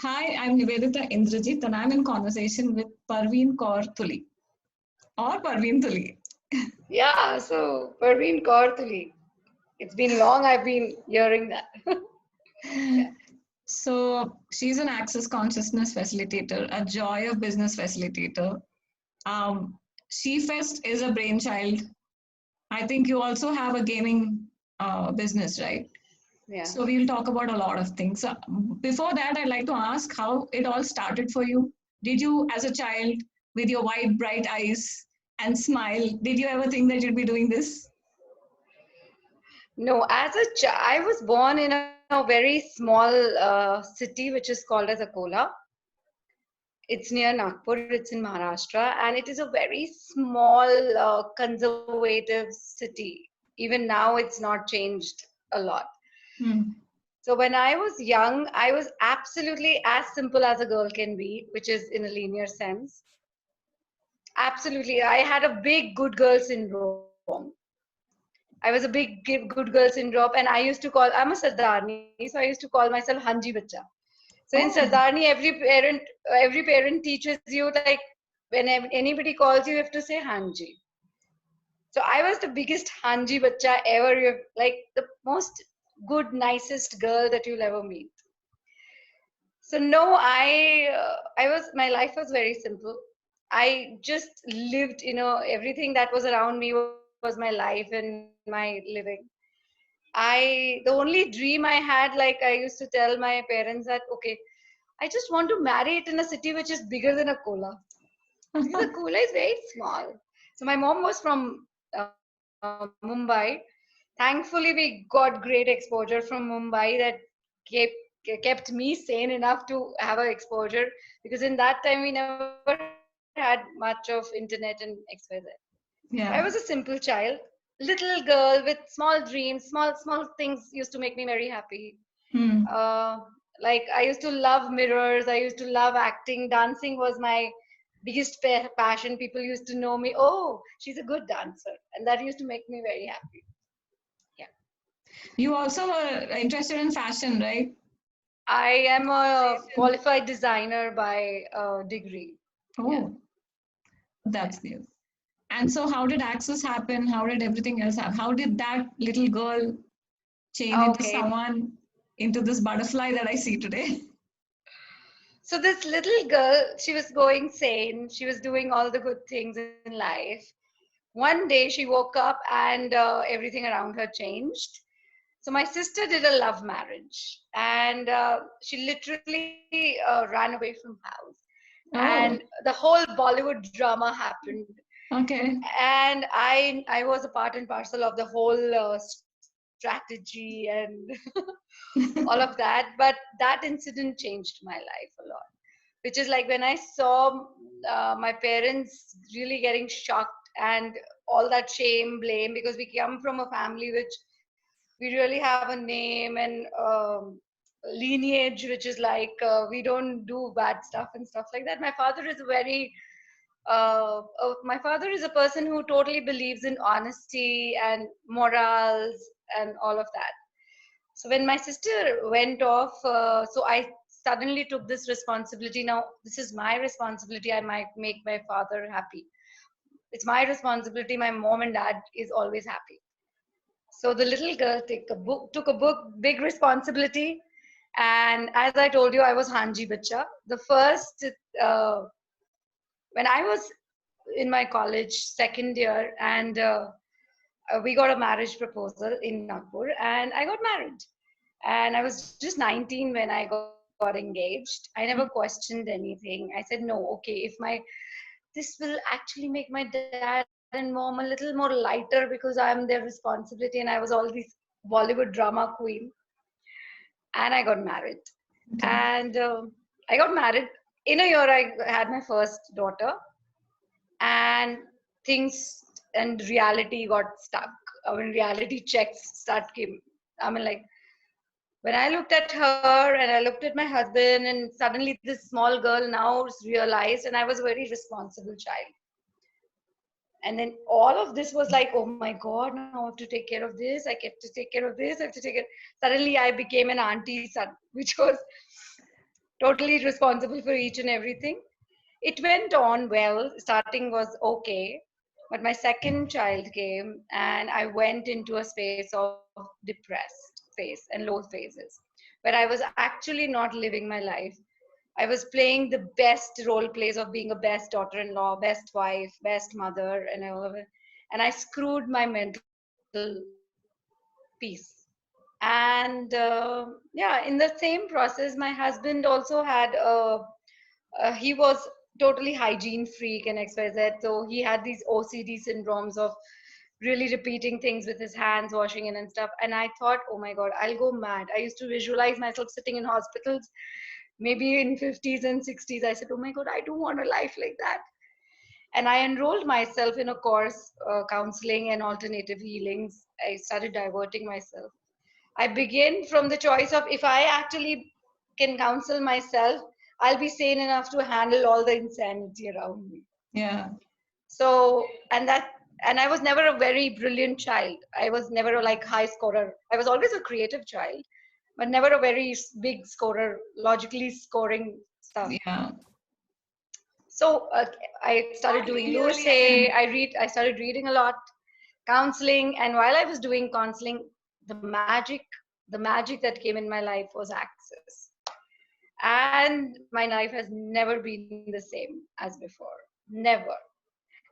Hi, I'm Niveditha.indrajit and I'm in conversation with Parveen Tuli or Parveen Tuli. Yeah, so Parveen Tuli. It's been long I've been hearing that. Yeah. So she's an access consciousness facilitator, a joy of business facilitator. Um, SheFest is a brainchild. I think you also have a gaming business, right? Yeah. So we'll talk about a lot of things. Before that, I'd like to ask how it all started for you. Did you, as a child, with your wide, bright eyes and smile, did you ever think that you'd be doing this? No, as a child, I was born in a very small city which is called as Akola. It's near Nagpur, it's in Maharashtra, and it is a very small, conservative city. Even now, it's not changed a lot. Hmm. So when I was young, I was absolutely as simple as a girl can be, which is in a linear sense. Absolutely. I had a big good girl syndrome. I was a big good girl syndrome, and I used to call, I'm a Sardarni, so I used to call myself Hanji Bacha. So in Oh, Sardarni, every parent teaches you, like, when anybody calls you, you have to say Hanji. So I was the biggest Hanji Bacha ever. Like the most good, nicest girl that you'll ever meet. So no, my life was very simple. I just lived, everything that was around me was my life and my living. The only dream I had, like I used to tell my parents that, okay, I just want to marry it in a city which is bigger than Akola. Because Akola is very small. So my mom was from Mumbai. Thankfully, we got great exposure from Mumbai that kept kept me sane enough to have a exposure, because in that time we never had much of internet and XYZ. So I was a simple yeah. child, little girl with small dreams, small things used to make me very happy. Hmm. Uh, like I used to love mirrors. I used to love acting. Dancing was my biggest passion. People used to know me. Oh, she's a good dancer, and that used to make me very happy. Yeah, You also were interested in fashion, right? I am a qualified designer by degree. Yeah. Oh, that's new. And so, how did Access happen? How did everything else happen? How did that little girl change into Okay. someone, into this butterfly that I see today? So this little girl, she was going sane. She was doing all the good things in life. One day she woke up and everything around her changed. So my sister did a love marriage, and she literally ran away from house, and Oh, the whole Bollywood drama happened. okay. And I was a part and parcel of the whole strategy and all of that. But that incident changed my life a lot, which is like when I saw my parents really getting shocked, and all that shame, blame, because we come from a family which we really have a name and lineage which is like we don't do bad stuff and stuff like that. My father is a person who totally believes in honesty and morals and all of that. So when my sister went off, so I suddenly took this responsibility. Now this is my responsibility. I might make my father happy. It's my responsibility. My mom and dad is always happy. So the little girl took a book, big responsibility. And as I told you, I was Hanji Bacha. The first, uh, when I was in my college second year, and we got a marriage proposal in Nagpur, and I got married. And I was just 19 when I got engaged. I never questioned anything. I said, no, okay, this will actually make my dad and mom a little more lighter because I'm their responsibility, and I was all this Bollywood drama queen. And I got married. Okay. And I got married. In a year, I had my first daughter, and things and reality got stuck. I mean, reality checks start came. I mean, like, when I looked at her and I looked at my husband, and suddenly this small girl now realized, and I was a very responsible child. And then all of this was like, oh my God, now I have to take care of this. I have to take care of this. I have to take it. Suddenly I became an auntie son, which was totally responsible for each and everything. It went on well. Starting was okay, but my second child came, and I went into a space of depressed phase and low phases, where I was actually not living my life. I was playing the best role plays of being a best daughter-in-law, best wife, best mother, and all of it, and I screwed my mental peace. And yeah, in the same process, my husband also had he was totally hygiene freak and XYZ. So he had these OCD syndromes of really repeating things with his hands, washing in and stuff. And I thought, oh my God, I'll go mad. I used to visualize myself sitting in hospitals, maybe in 50s and 60s. I said, oh my God, I don't want a life like that. And I enrolled myself in a course, counseling and alternative healings. I started diverting myself. I begin from the choice of if I actually can counsel myself, I'll be sane enough to handle all the insanity around me. Yeah. So, and I was never a very brilliant child. I was never a like high scorer. I was always a creative child, but never a very big scorer, logically scoring stuff. Yeah. So I started doing Lewis Hay. I started reading a lot, counseling, and while I was doing counseling, the magic that came in my life was access. And my life has never been the same as before. Never.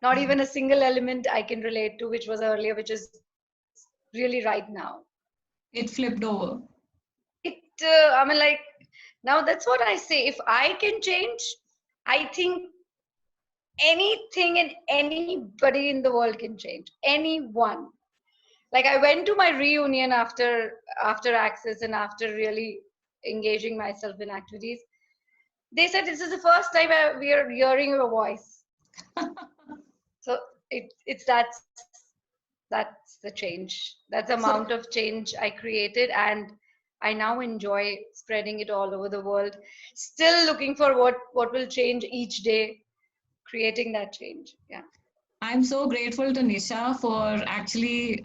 Not even a single element I can relate to, which was earlier, which is really right now. It flipped over. I mean, like, now that's what I say. If I can change, I think anything and anybody in the world can change. Anyone. Like, I went to my reunion after Access and after really engaging myself in activities. They said this is the first time we are hearing your voice. So it's that's the change. That's the So amount of change I created, and I now enjoy spreading it all over the world. Still looking for what will change each day, creating that change. Yeah. I'm so grateful to Nisha for actually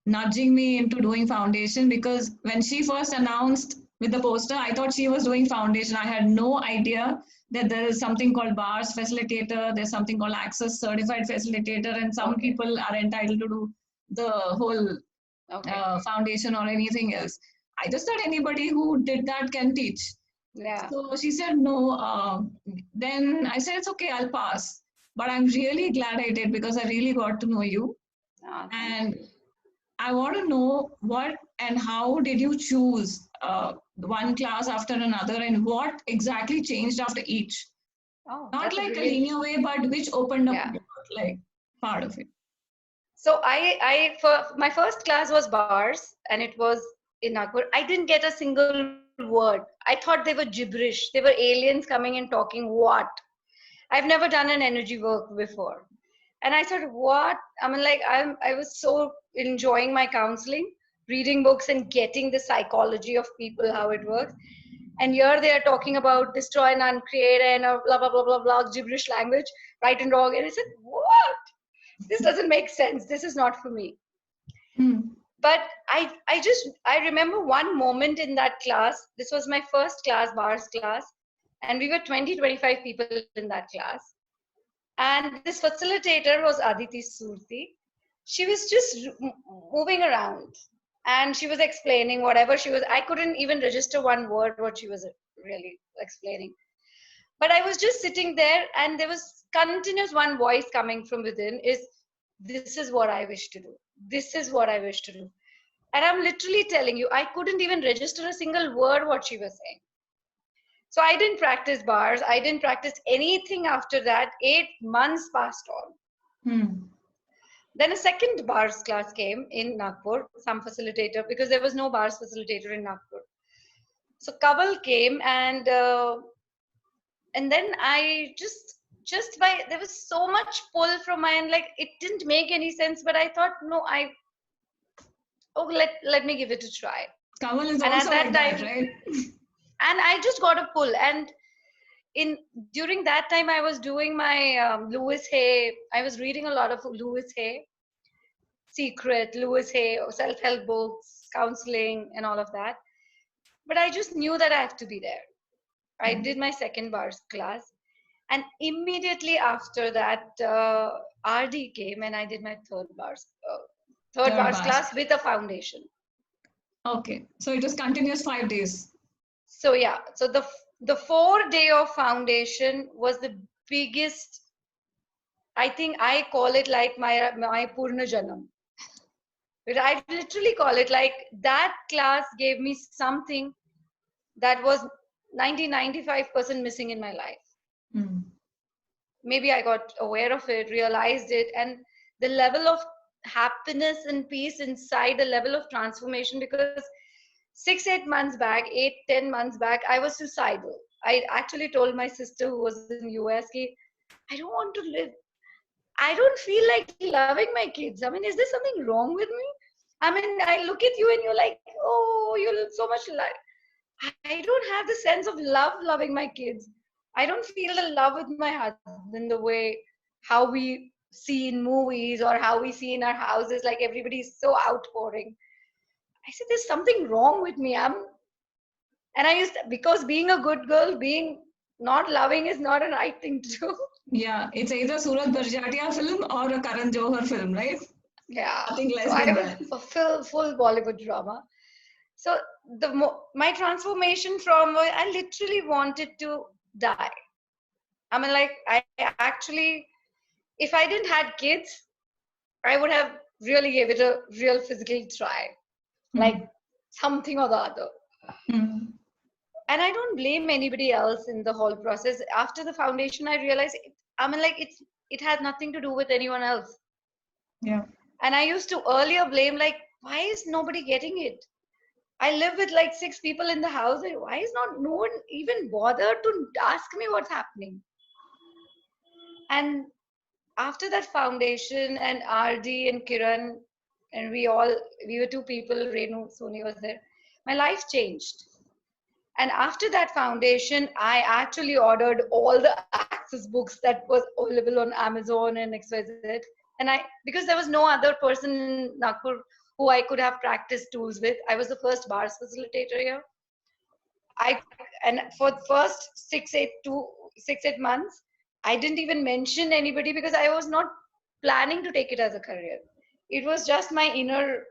nudging me into doing foundation, because when she first announced with the poster, I thought she was doing foundation. I had no idea that there is something called bars facilitator, there's something called access certified facilitator, and some Okay. people are entitled to do the whole Okay. foundation or anything else. I just thought anybody who did that can teach. Yeah. So she said no. Then I said it's okay, I'll pass. But I'm really glad I did, because I really got to know you. Thank And you. I want to know what and how did you choose one class after another, and what exactly changed after each? Oh, Not that's a like a brilliant. linear way, but which opened up Yeah. like part of it. So for my first class was bars, and it was in Nagpur. I didn't get a single word. I thought they were gibberish. They were aliens coming and talking. What? I've never done an energy work before, and I thought, what? I mean, like I was so enjoying my counseling, reading books and getting the psychology of people, how it works. And here they are talking about destroy and uncreate and blah blah blah blah blah gibberish language, right and wrong. And I said, what? This doesn't make sense. This is not for me. Hmm. But I remember one moment in that class. This was my first class, bars class, and we were 20-25 people in that class. And this facilitator was Aditi Surti. She was just moving around, and she was explaining whatever she was. I couldn't even register one word what she was really explaining. But I was just sitting there, and there was continuous one voice coming from within: is this is what I wish to do. This is what I wish to do. And I'm literally telling you, I couldn't even register a single word what she was saying. So I didn't practice bars. I didn't practice anything after that. 8 months passed on. Hmm. Then a second bars class came in Nagpur, some facilitator, because there was no bars facilitator in Nagpur. So Kaval came, and then I just by there was so much pull from my end, like it didn't make any sense. But I thought, no, let me give it a try. Kamal is And at also that like that, time, right? and I just got a pull. And in during that time, I was doing my Lewis Hay. I was reading a lot of Lewis Hay, Secret, Lewis Hay, self-help books, counseling, and all of that. But I just knew that I have to be there. I did my second bars class, and immediately after that, RD came, and I did my third Third bars bars. class with a foundation. Okay. So it was continuous 5 days. So yeah, so the 4 day of foundation was the biggest. I think I call it like my Purna Janam. But I literally call it like that class gave me something that was 95% missing in my life. Mm. Maybe I got aware of it, realized it, and the level of happiness and peace inside, the level of transformation, because 6 8 months back, 8 10 months back, I was suicidal. I actually told my sister who was in US, I don't want to live. I don't feel like loving my kids. I mean, is there something wrong with me? I mean, I look at you and you're like, oh, you're so much like. I don't have the sense of loving my kids. I don't feel the love with my husband the way how we see in movies or how we see in our houses, like everybody is so outpouring. I said, there's something wrong with me. And I used to, because being a good girl, being not loving is not a right thing to do. Yeah, it's either Surat Barjatia film or a Karan Johar film, right? Yeah. Nothing So less I than was that. a full Bollywood drama. So my transformation from I literally wanted to die. I mean, like I actually, if I didn't had kids, I would have really gave it a real physical try, like Mm. something or the other. Mm. And I don't blame anybody else in the whole process. After the foundation, I realized, I mean, like it had nothing to do with anyone else. Yeah. And I used to earlier blame, like, why is nobody getting it? I live with like 6 people in the house. Why is not no one even bothered to ask me what's happening? And after that foundation and RD and Kiran, and we were 2 people, Renu, Soni was there. My life changed. And after that foundation, I actually ordered all the access books that was available on Amazon and XYZ. And because there was no other person in Nagpur who I could have practice tools with, I was the first bars facilitator here. And for the first 6 8 months, I didn't even mention anybody because I was not planning to take it as a career. It was just my inner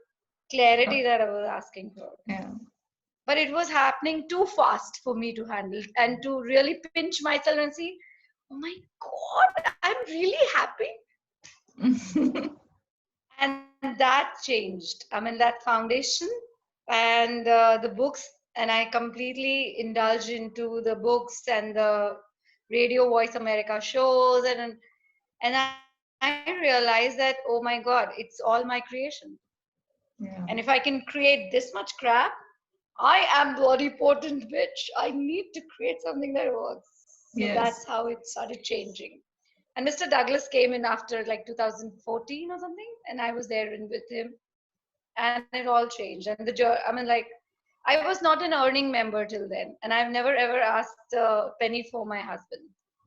clarity that I was asking for. Yeah. But it was happening too fast for me to handle and to really pinch myself and see, oh my God, I'm really happy. And that changed. I mean, that foundation and the books, and I completely indulged into the books and the Radio Voice America shows, and I realized that, oh my God, it's all my creation. And Yeah. if I can create this much crap, I am bloody potent bitch. I need to create something that works. So Yes. that's how it started changing. And Mr. Douglas came in after like 2014 or something, and I was there in with him, and it all changed. And I mean, like, I was not an earning member till then, and I've never ever asked a penny for my husband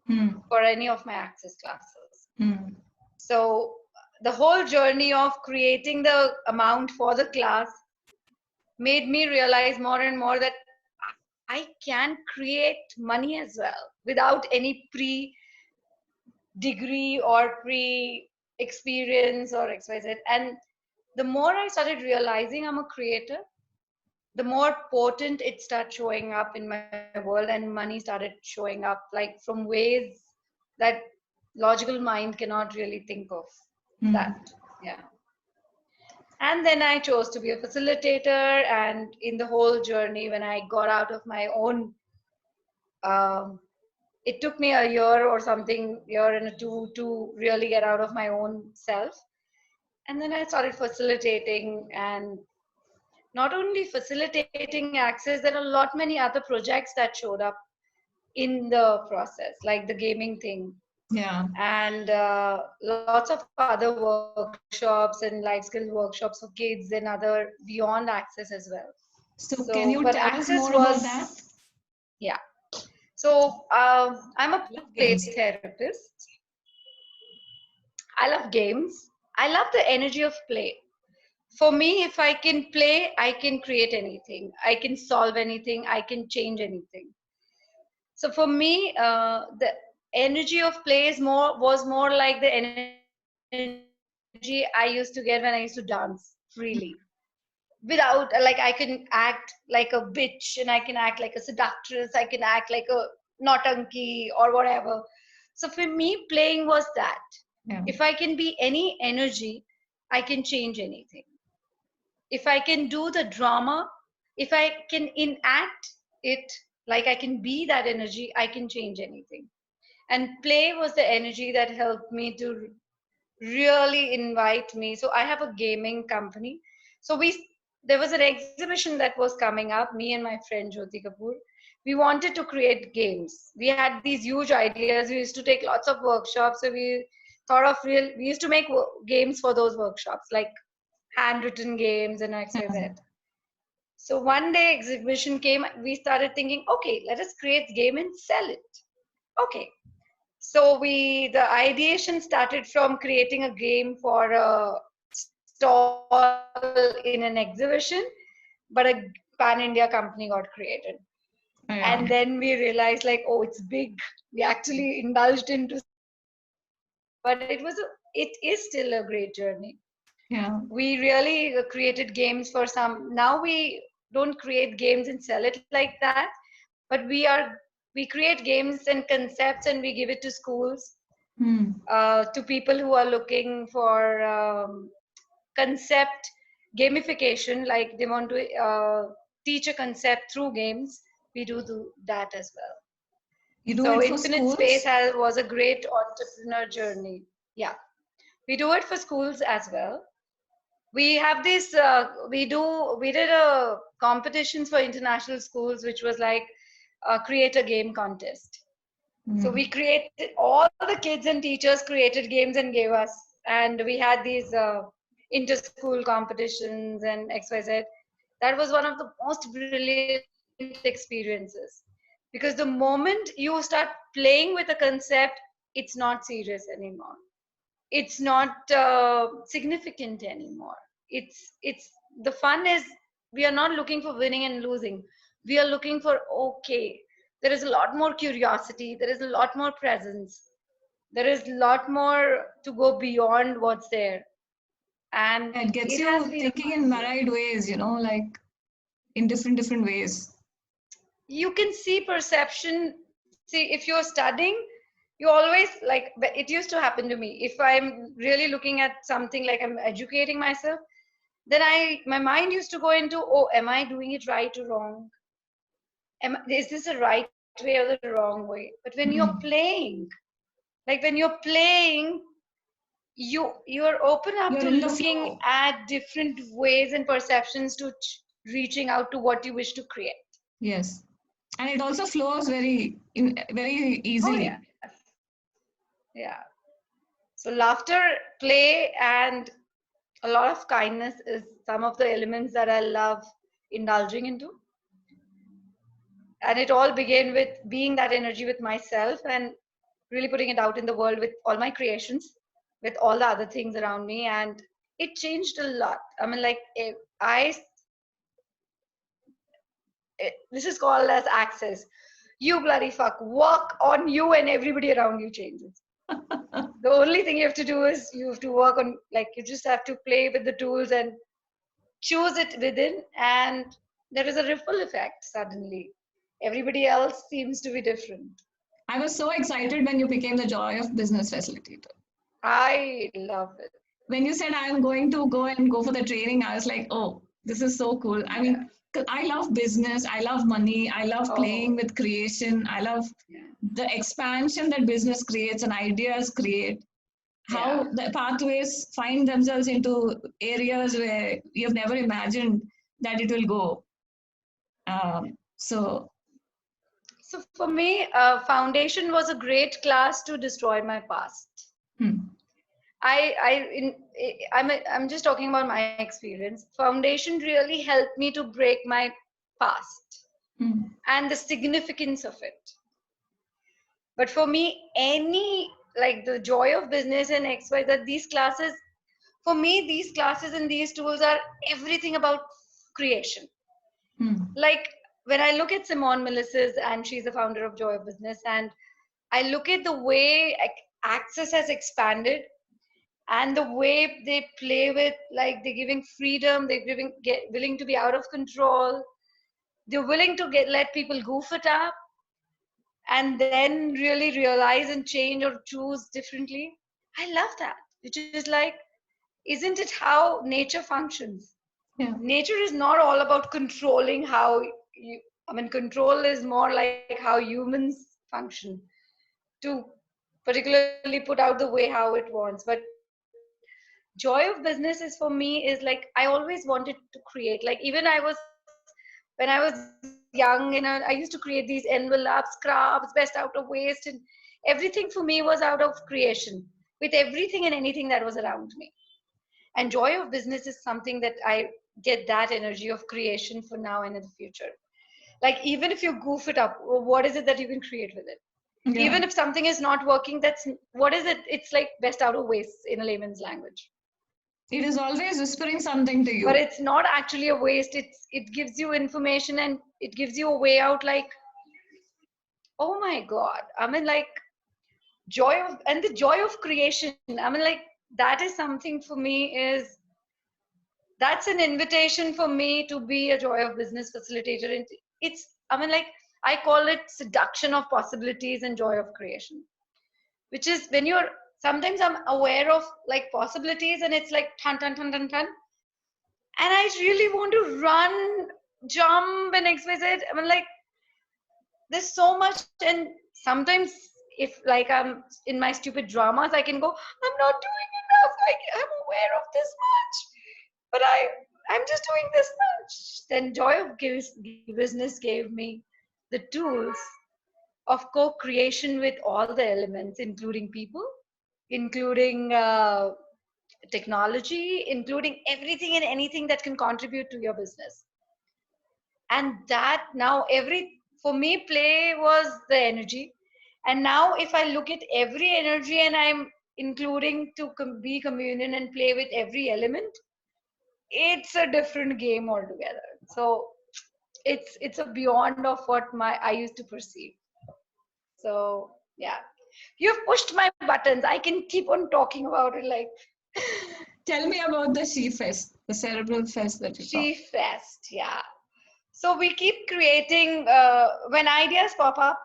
Mm. for any of my access classes. Mm. So the whole journey of creating the amount for the class made me realize more and more that I can create money as well without any degree or pre experience or XYZ. And the more I started realizing I'm a creator, the more potent it started showing up in my world, and money started showing up like from ways that logical mind cannot really think of that. Mm. Yeah. And then I chose to be a facilitator, and in the whole journey, when I got out of my own, um, it took me a year or something, year and a two, to really get out of my own self. And then I started facilitating, and not only facilitating access, there are a lot many other projects that showed up in the process, like the gaming thing, Yeah. and lots of other workshops and life skills workshops for kids and other beyond access as well. So, but So can access you tell was, us more about that? yeah. So I'm a play Love games. therapist. I love games. I love the energy of play. For me, if I can play, I can create anything. I can solve anything. I can change anything. So for me, the energy of play was more like the energy I used to get when I used to dance freely. Without, like, I can act like a bitch and I can act like a seductress, I can act like a naughty or whatever. So for me, playing was that. Yeah. If I can be any energy, I can change anything. If I can do the drama, if I can enact it, like I can be that energy, I can change anything. And play was the energy that helped me to really invite me. So I have a gaming company. So there was an exhibition that was coming up, me and my friend Jyoti Kapoor. We wanted to create games. We had these huge ideas. We used to take lots of workshops. So we used to make games for those workshops, like handwritten games and XYZ. So one day exhibition came, we started thinking, okay, let us create game and sell it. Okay. So the ideation started from creating a game for a stall in an exhibition, but a pan-India company got created. And Yeah. then we realized, like, oh, it's big. We actually indulged into something big, but it is still a great journey. Yeah. We really created games for some. Now we don't create games and sell it like that, but we create games and concepts and we give it to schools, Hmm. to people who are looking for concept gamification, like they want to teach a concept through games. We do that as well. You do So it for Infinite Space schools? was a great entrepreneur journey. Yeah, we do it for schools as well. We have this we did a competitions for international schools, which was like create a game contest. So Hmm. we created, all the kids and teachers created games and gave us, and we had these inter-school competitions and XYZ. That was one of the most brilliant experiences, because the moment you start playing with a concept, it's not serious anymore. It's not significant anymore. It's the fun is, we are not looking for winning and losing. We are looking for, okay, there is a lot more curiosity, there is a lot more presence, there is a lot more to go beyond what's there, and Yeah, it gets it has you been a thinking fun in journey. myriad ways, like in different ways. You can see perception. See, if you're studying, you always, like, it used to happen to me. If I'm really looking at something, like I'm educating myself, then my mind used to go into, oh, am I doing it right or wrong? Is this the right way or the wrong way? But when you're Hmm. playing, like when you're playing, you're open up to You're in the looking flow. at different ways and perceptions to reaching out to what you wish to create. Yes. And it also flows very Oh easily. yes, yeah. So laughter, play, and a lot of kindness is some of the elements that I love indulging into. And it all began with being that energy with myself and really putting it out in the world with all my creations, with all the other things around me. And it changed a lot. I mean, like, this is called as access. You bloody fuck, work on you and everybody around you changes. The only thing you have to do is you have to work on, like, you just have to play with the tools and choose it within, and there is a ripple effect. Suddenly everybody else seems to be different. I was so excited when you became the joy of business facilitator. I love it. When you said I'm going to go for the training, I was like, oh, this is so cool. I Yeah. mean, 'cause I love business, I love money, I love Oh, playing with creation, I love yeah. the expansion that business creates and ideas create. Yeah. How the pathways find themselves into areas where you've never imagined that it will go. So, So for me, foundation was a great class to destroy my past. hmm, I'm just talking about my experience. Foundation really helped me to break my past hmm, and the significance of it. But for me, any, like, the joy of business and XY, that these classes, for me, these classes and these tools are everything about creation. hmm, Like, when I look at Simone Melissa's, and she's the founder of Joy of Business, and I look at the way access has expanded and the way they play with, like, they're giving freedom, willing to be out of control, they're willing to let people goof it up and then really realize and change or choose differently. I love that, which is like, isn't it how nature functions? Yeah. Nature is not all about controlling how you, I mean, control is more like how humans function to particularly put out the way how it wants. But joy of business is, for me, is like, I always wanted to create. Like, even when I was young, I used to create these envelopes, crafts, best out of waste, and everything for me was out of creation with everything and anything that was around me. And joy of business is something that I get that energy of creation for now and in the future. Like, even if you goof it up, what is it that you can create with it? Even if Yeah. something is not working, what is it? It's like best out of waste in a layman's language. It is always whispering something to But you. it's not actually a waste. It gives you information and it gives you a way out. Like, oh my God. I mean, like, joy of, and the joy of creation. I mean, like, that is something for me is, that's an invitation for me to be a joy of business facilitator. And it's, I mean, like, I call it seduction of possibilities and joy of creation, which is when you're, sometimes I'm aware of like possibilities and it's like ton, ton, ton, ton, ton. And I really want to run, jump, and XYZ. I mean, like, there's so much. And sometimes, if like I'm in my stupid dramas, I can go, I'm not doing enough. I'm aware of this much, but I'm just doing this much. Then joy of business gave me the tools of co-creation with all the elements, including people, including technology, including everything and anything that can contribute to your business. And that now, every, for me, play was the energy. And now if I look at every energy and I'm including to be communion and play with every element, it's a different game altogether. So it's a beyond of what my I used to perceive. So yeah, you've pushed my buttons. I can keep on talking about it. Like, Tell me about the She Fest, the cerebral fest that you She talk. Fest, yeah. So we keep creating, when ideas pop up,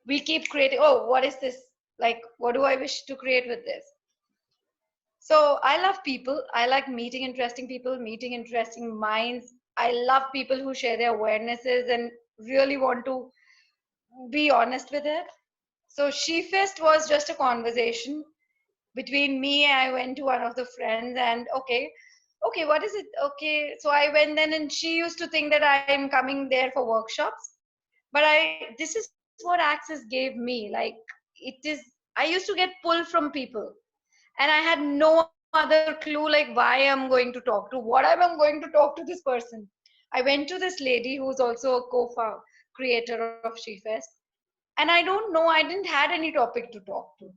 we keep creating. Oh, what is this? Like, what do I wish to create with this? So I love people. I like meeting interesting people, meeting interesting minds. I love people who share their awarenesses and really want to be honest with it. So She Fest was just a conversation between me. I went to one of the friends and, okay, what is it? Okay, so I went then, and she used to think that I'm coming there for workshops. But this is what access gave me. Like, it is, I used to get pull from people, and I had no other clue like why I'm going to talk to, what I'm going to talk to this person. I went to this lady who's also a creator of She Fest, and I don't know, I didn't had any topic to talk to.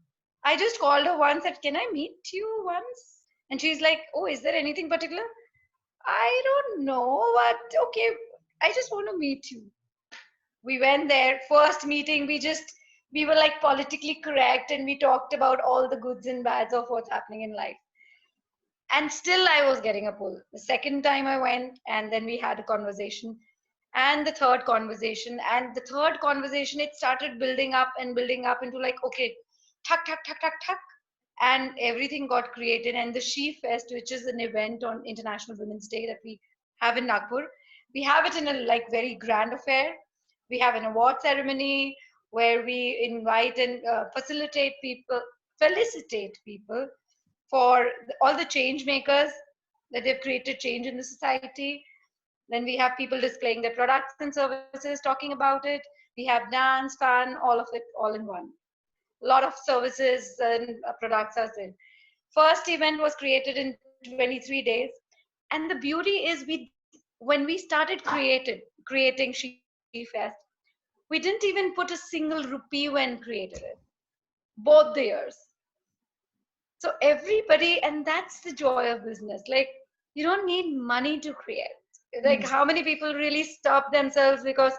I just called her once, said, can I meet you once? And she's like, oh, is there anything particular? I don't know, but okay, I just want to meet you. We went there, first meeting, we were like politically correct, and we talked about all the goods and bads of what's happening in life. And still I was getting a pull. The second time I went, and then we had a conversation, and the third conversation, it started building up into like, okay, tuck, tuck, tuck, tuck, tuck, and everything got created. And the She Fest, which is an event on International Women's Day that we have in Nagpur, we have it in a like very grand affair. We have an award ceremony where we invite and felicitate people for all the change makers that they've created change in the society. Then we have people displaying their products and services, talking about it. We have dance, fun, all of it, all in one. A lot of services and products are in. First event was created in 23 days. And the beauty is, when we started creating She Fest, we didn't even put a single rupee when created it, both the years. So everybody, and that's the joy of business. Like, you don't need money to create. Like, Yes. how many people really stop themselves because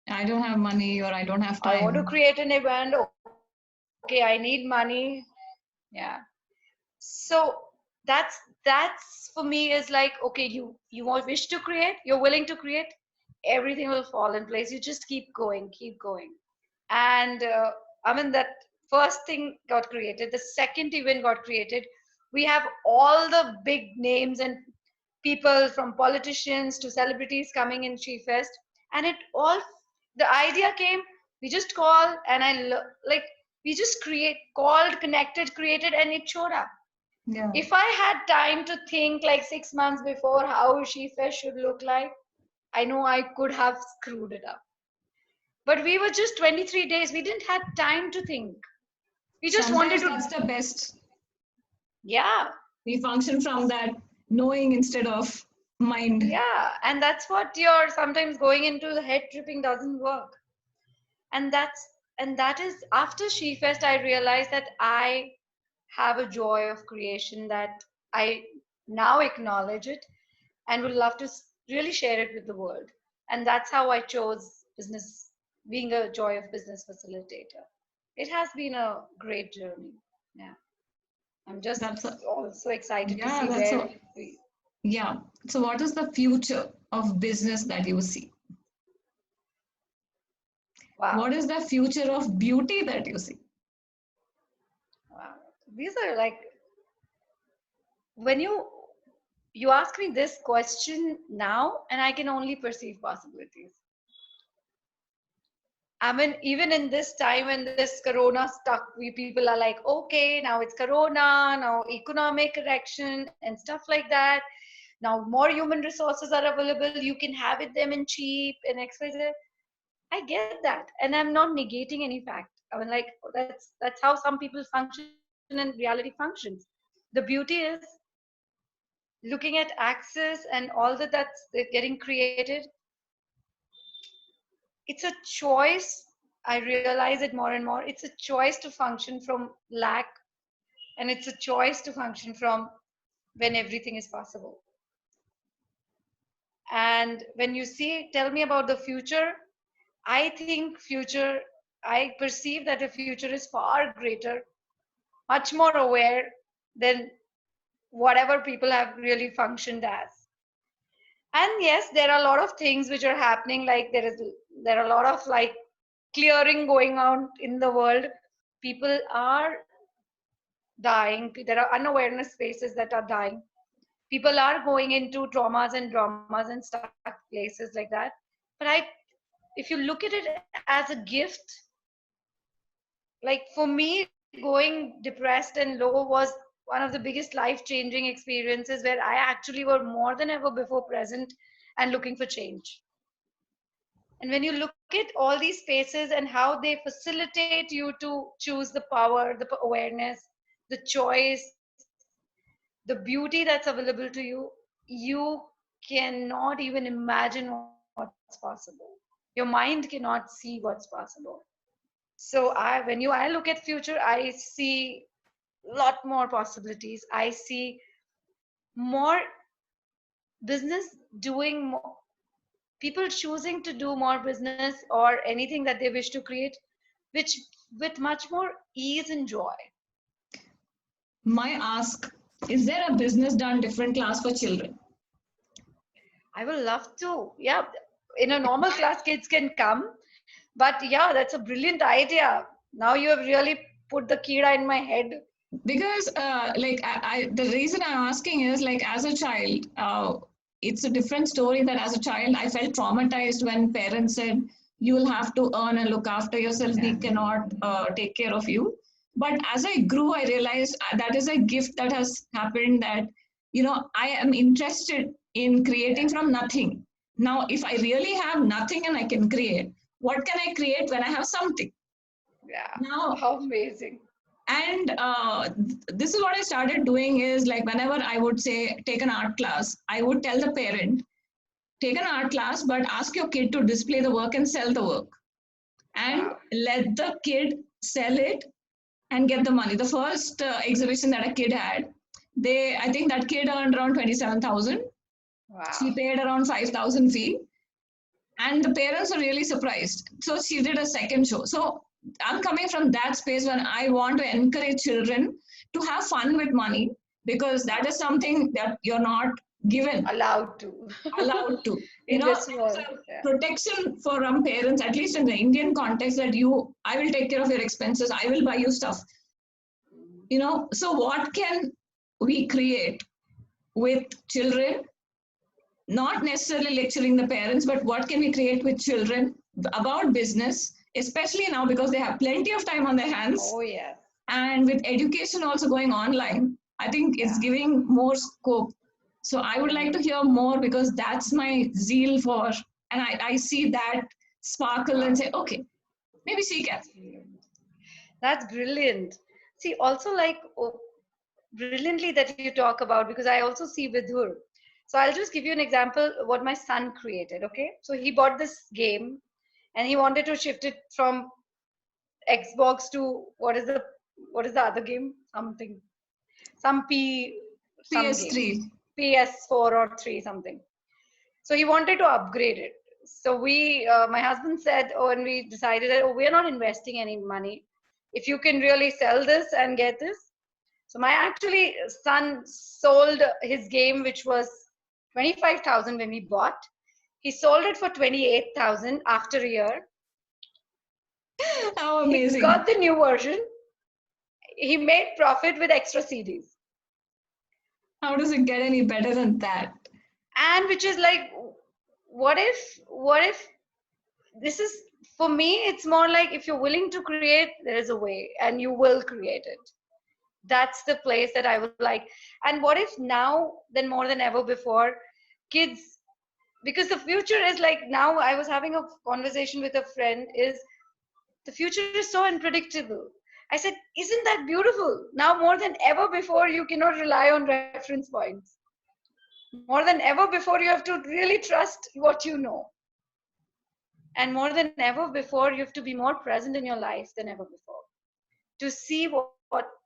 I don't have money or I don't have I want to time. create an event? Okay, I need money. Yeah. So that's for me is like, okay, you want wish to create, you're willing to create, everything will fall in place. You just keep going. And I mean, that first thing got created, the second event got created. We have all the big names and people from politicians to celebrities coming in She Fest, and it all, the idea came. We just call, and like, we just called, connected, created, and it showed up. Yeah. If I had time to think like 6 months before how She Fest should look like, I know I could have screwed it up. But we were just 23 days. We didn't have time to think. We just wanted Sometimes to, that's the best. yeah, We function from that knowing instead of mind. yeah. And that's what you're sometimes going into the head tripping doesn't work. And that is after She Fest, I realized that I have a joy of creation that I now acknowledge it and would love to really share it with the world. And that's how I chose business, being a joy of business facilitator. It has been a great journey. Yeah. I'm just That's a, also excited to yeah, see that's where a, we, yeah. So what is the future of business that you see? wow, What is the future of beauty that you see? wow. These are like, when you ask me this question now, and I can only perceive possibilities. I mean, even in this time when this corona stuck, we people are like, okay, now it's corona, now economic correction and stuff like that. Now more human resources are available. You can have it them in cheap and XYZ. I get that, and I'm not negating any fact. I mean, like, that's how some people function and reality functions. The beauty is looking at access and all that's getting created. It's a choice. I realize it more and more. It's a choice to function from lack, and it's a choice to function from when everything is possible. And when you see, tell me about the future. I think future, I perceive that the future is far greater, much more aware than whatever people have really functioned as. And yes, there are a lot of things which are happening. Like, there are a lot of like clearing going on in the world. People are dying. There are unawareness spaces that are dying. People are going into traumas and dramas and stuck places like that. But if you look at it as a gift, like for me, going depressed and low was one of the biggest life changing experiences where I actually were more than ever before present and looking for change. And when you look at all these spaces and how they facilitate you to choose the power, the awareness, the choice, the beauty that's available to you, you cannot even imagine what's possible. Your mind cannot see what's possible. So when I look at future, I see lot more possibilities. I see more business doing more, people choosing to do more business or anything that they wish to create, which with much more ease and joy. My ask, is there a business done different class for children? I will love to. Yeah, in a normal class, kids can come, but yeah, that's a brilliant idea. Now you have really put the kira in my head. Because like the reason I'm asking is like as a child, it's a different story that as a child I felt traumatized when parents said you will have to earn and look after yourself, we Yeah, cannot take care of you. But as I grew, I realized that is a gift that has happened, that I am interested in creating yeah, from nothing. Now if I really have nothing and I can create, what can I create when I have something? yeah. Now, How amazing. and this is what I started doing is like whenever I would say take an art class, I would tell the parent, take an art class but ask your kid to display the work and sell the work, and Wow. let the kid sell it and get the money. The first exhibition that a kid had, I think that kid earned around 27,000. Wow. She paid around 5,000 fee, and the parents were really surprised. So she did a second show. So I'm coming from that space when I want to encourage children to have fun with money, because that is something that you're not given, Allowed to. allowed to. In this There's world. a Yeah. protection for parents, at least in the Indian context, that I will take care of your expenses, I will buy you stuff. So what can we create with children, not necessarily lecturing the parents, but what can we create with children about business, especially now because they have plenty of time on their hands, Oh, yes. and with education also going online, I think it's Yeah. giving more scope. So I would like to hear more, because that's my zeal for, and I see that sparkle and Wow. say, okay, maybe she can. That's brilliant. That's brilliant. See, also like brilliantly that you talk about, because I also see Vidhur. So I'll just give you an example what my son created. Okay, so he bought this game and he wanted to shift it from Xbox to what is the other game? Something, some game, PS3. PS4 or 3 something. So he wanted to upgrade it. So my husband said, oh, and we decided that, oh, we're not investing any money. If you can really sell this and get this. So my actually son sold his game, which was 25,000 when we bought. He sold it for 28,000 after a year. How He amazing. got the new version. He made profit with extra CDs. How does it get any better than that? And which is like, what if this is, for me, it's more like if you're willing to create, there is a way and you will create it. That's the place that I would like. And what if now, then more than ever before, kids, because the future is like, now I was having a conversation with a friend, is the future is so unpredictable. I said, isn't that beautiful? Now more than ever before, you cannot rely on reference points. More than ever before, you have to really trust what you know. And more than ever before, you have to be more present in your life than ever before to see what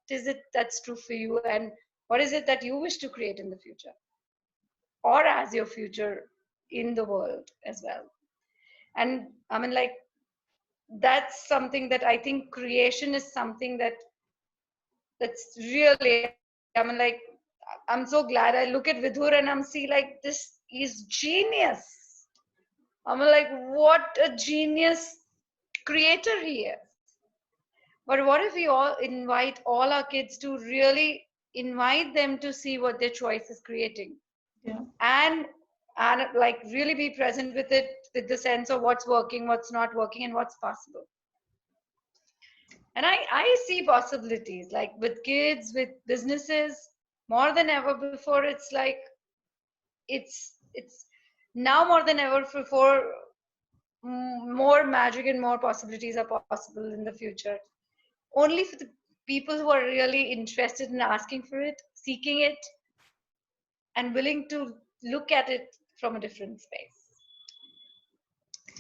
is it that's true for you, and what is it that you wish to create in the future, or as your future in the world as well. And I mean, like, that's something that I think creation is something that's really, I mean, like, I'm so glad. I look at Vidhur and I'm see like, this is genius. I mean, like, what a genius creator he is. But what if we all invite all our kids to really invite them to see what their choice is creating, Yeah. and like really be present with it, with the sense of what's working, what's not working, and what's possible. And I see possibilities like with kids, with businesses, more than ever before. It's like it's now more than ever before, more magic and more possibilities are possible in the future, only for the people who are really interested in asking for it, seeking it, and willing to look at it from a different space.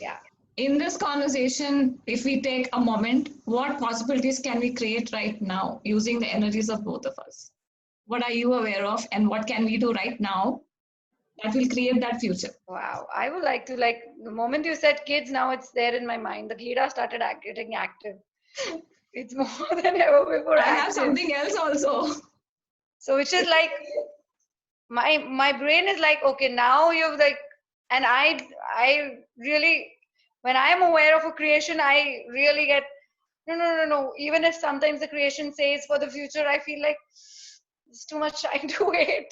Yeah. In this conversation, if we take a moment, what possibilities can we create right now using the energies of both of us? What are you aware of, and what can we do right now that will create that future? Wow. I would like to, like, the moment you said kids, now it's there in my mind. The Gita started getting active. It's more than ever before I have active. something else also. So which is like, my brain is like, okay, now you've like, and I really, when I am aware of a creation, I really get, no. Even if sometimes the creation says for the future, I feel like it's too much time to wait.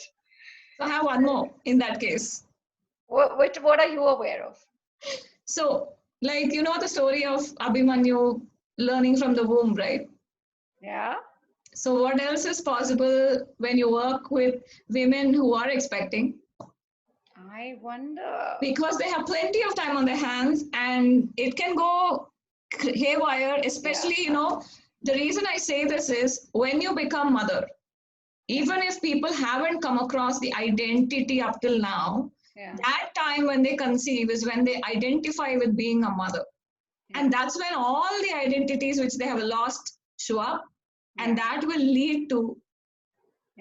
So I have one more in that case. What are you aware of? So, like, the story of Abhimanyu learning from the womb, right? Yeah. So, what else is possible when you work with women who are expecting? I wonder. Because they have plenty of time on their hands, and it can go haywire, especially, the reason I say this is when you become mother, even if people haven't come across the identity up till now, Yeah. that time when they conceive is when they identify with being a mother. Yeah. And that's when all the identities which they have lost show up, and Yeah. that will lead to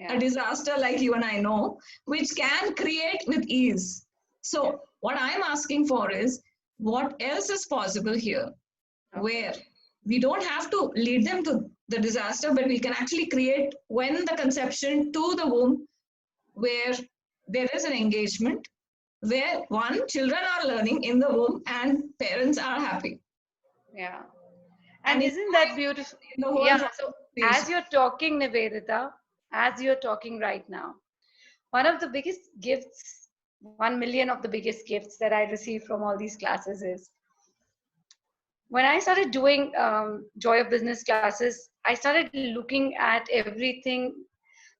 a disaster like you and I know, which can create with ease. So what I'm asking for is, what else is possible here, where we don't have to lead them to the disaster, but we can actually create when the conception to the womb, where there is an engagement, where one, children are learning in the womb and parents are happy. Yeah. And isn't that beautiful? The whole Yeah. So process. as you're talking, Nivedita, as you're talking right now, one of the biggest gifts, 1 million of the biggest gifts that I receive from all these classes is when I started doing Joy of Business classes, I started looking at everything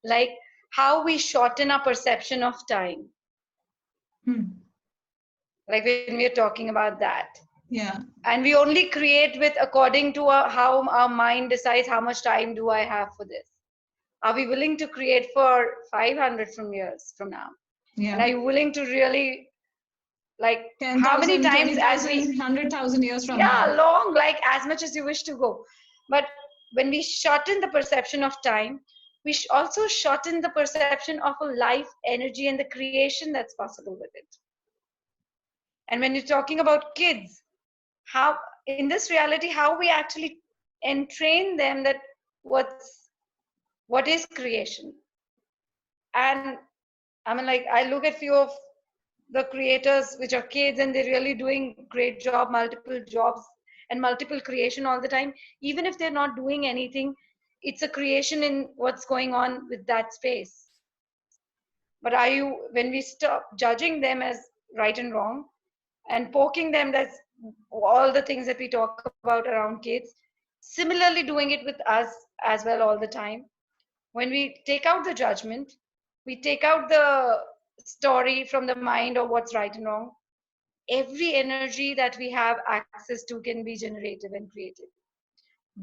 like how we shorten our perception of time. Like when we're talking about that. Yeah. And we only create with according to how our mind decides how much time do I have for this. Are we willing to create for 500 from years from now? Yeah. And are you willing to really, like, 10,000, how many times 20,000, as we 100,000 years from yeah now? long, like as much as you wish to go. But when we shorten the perception of time, we also shorten the perception of a life energy and the creation that's possible with it. And when you're talking about kids, how in this reality how we actually entrain them that what is creation. And I mean, like, I look at few of the creators which are kids and they're really doing great job, multiple jobs and multiple creation all the time. Even if they're not doing anything, it's a creation in what's going on with that space. But are you, when we stop judging them as right and wrong and poking them, that's all the things that we talk about around kids, similarly doing it with us as well all the time. When we take out the judgment, we take out the story from the mind of what's right and wrong, every energy that we have access to can be generative and creative.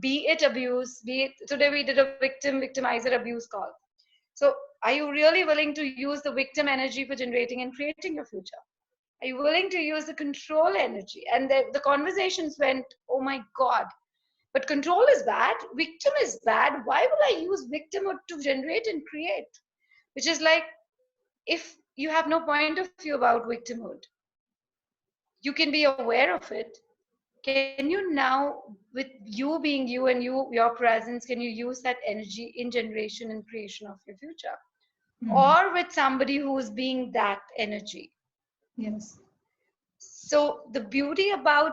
Be it abuse, be it, today we did a victimizer abuse call. So are you really willing to use the victim energy for generating and creating your future? Are you willing to use the control energy? And the conversations went, oh my God, but control is bad, victim is bad. Why will I use victim to generate and create? Which is like, if you have no point of view about victimhood, you can be aware of it. Can you now, with you being you and your presence, can you use that energy in generation and creation of your future? Or with somebody who's being that energy? Yes. So the beauty about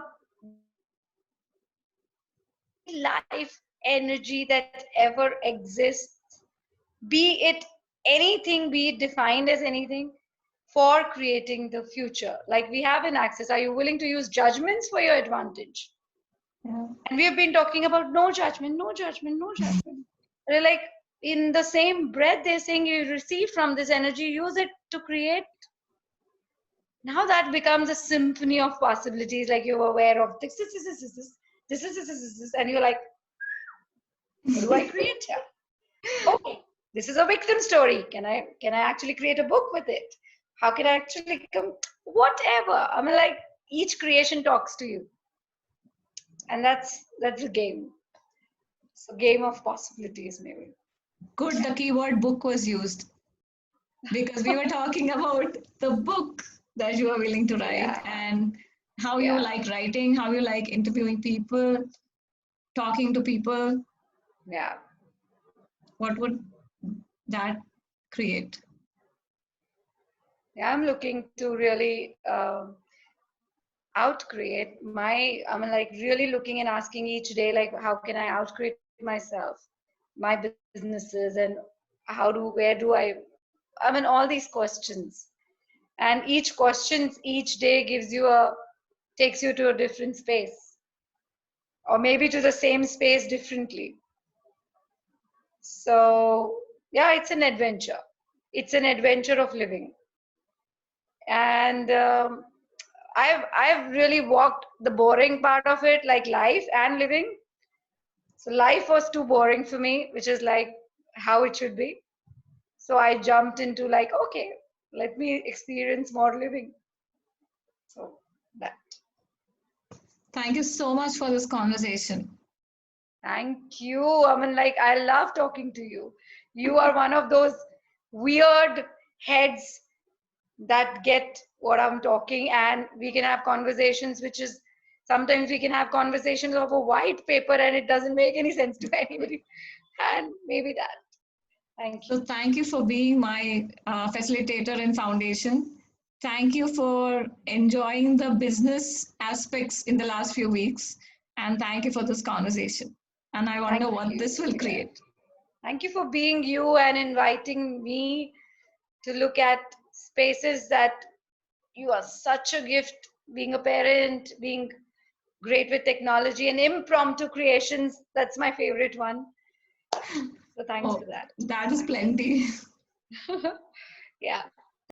life energy that ever exists, be it anything, be it defined as anything, for creating the future. Like we have an access. Are you willing to use judgments for your advantage? Yeah. And we have been talking about no judgment, no judgment, no judgment. They're like, in the same breath, they're saying you receive from this energy, use it to create. Now that becomes a symphony of possibilities. Like you're aware of this, and you're like, what do I create here? Okay, this is a victim story. Can I actually create a book with it? How can I actually come? Whatever. I mean, like each creation talks to you, and that's the game. It's a game of possibilities, maybe. Good, the keyword book was used because we were talking about the book that you are willing to write and how you like writing, how you like interviewing people, talking to people. Yeah. What would that create? Yeah, I'm looking to really outcreate my, I mean, like really looking and asking each day, like, how can I outcreate myself, my businesses, and where do I mean, all these questions. And each questions each day takes you to a different space, or maybe to the same space differently. So yeah, it's an adventure. It's an adventure of living. And I've really walked the boring part of it, like life and living. So life was too boring for me, which is like how it should be. So I jumped into like, okay, let me experience more living. So that. Thank you so much for this conversation. Thank you. I mean, like, I love talking to you. You are one of those weird heads that get what I'm talking, and we can have conversations, which is sometimes we can have conversations of a white paper and it doesn't make any sense to anybody. And maybe that. Thank you. So thank you for being my facilitator in foundation. Thank you for enjoying the business aspects in the last few weeks. And thank you for this conversation. And I wonder Thank what you. this will create. Thank you for being you and inviting me to look at spaces that you are such a gift, being a parent, being great with technology and impromptu creations. That's my favorite one. So thanks Oh, for that. that is plenty. Yeah.